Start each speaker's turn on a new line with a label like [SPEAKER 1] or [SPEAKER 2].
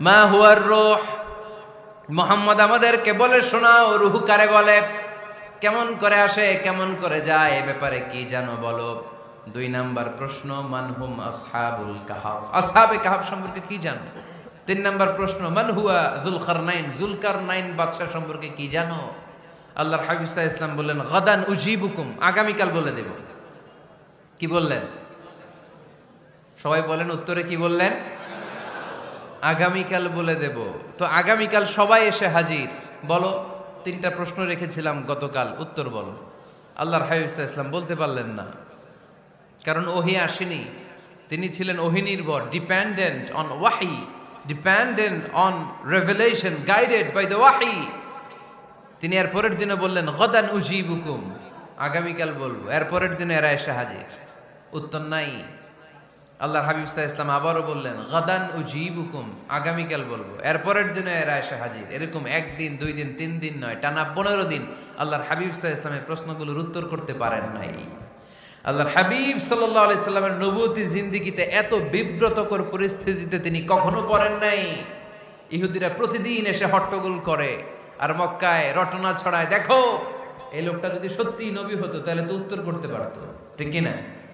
[SPEAKER 1] মা হুয়ার রূহ, মুহাম্মদ আমাদেরকে বলে শোনাও রূহ কারে বলে, কেমন করে আসে, কেমন করে যায়, এ ব্যাপারে কি জানো বলো। 2 নাম্বার প্রশ্ন, মানহুম আসহাবুল কাহাফ, আসহাবে কাহাফ সম্পর্কে কি জানো। 3 নাম্বার প্রশ্ন, মান হুয়া যুলকারনাইন, যুলকারনাইন বাদশা সম্পর্কে কি জানো। আল্লাহর হাবিব সাল্লাল্লাহু আলাইহি ওয়াসাল্লাম বললেন গাদান উজিবুকুম, আগামীকাল বলে দেব। কি বললেন? সবাই বলেন উত্তরে কি বললেন? আগামীকাল বলে দেব। তো আগামীকাল সবাই এসে হাজির। বলো, 3টা প্রশ্ন রেখেছিলাম গতকাল, উত্তর বলো। আল্লাহর হাবিব সাল্লাল্লাহু আলাইহি ওয়াসাল্লাম বলতে পারলেন না, কারণ ওহী আসেনি। তিনি ছিলেন ওহী নির্ভর, ডিপেন্ডেন্ট অন ওয়াহি, dependent on revelation, guided by the ওয়াহি। তিনি এর পরের দিনে বললেন গাদান উজিবুকুম, আগামীকাল বলবো। এর পরের দিনে এরা এসে হাজির, উত্তর নাই। আল্লাহর হাবিব সাল্লাল্লাহু আলাইহি ওয়াসাল্লাম আবারও বললেন গাদান উজিবুকুম, আগামীকাল বলবো। এর পরের দিনে এরা এসে হাজির। এরকম 1 দিন 2 দিন 3 দিন নয়, টানা 15 দিন আল্লাহর হাবিব সাল্লাল্লাহু আলাইহি ওয়াসাল্লামের প্রশ্নগুলোর উত্তর করতে পারেন নাই। আল্লাহর হাবিব সাল্লাল্লাহু আলাইহি সাল্লামের নবুয়তি জিন্দেগিতে এত বিব্রতকর পরিস্থিতিতে তিনি কখনো পড়েন নাই। ইহুদিরা প্রতিদিন এসে হট্টগোল করে আর মক্কায় রটনা ছড়ায়, দেখো এই লোকটা যদি সত্যি নবী হতো তাহলে তো উত্তর করতে পারতো, ঠিক কি না?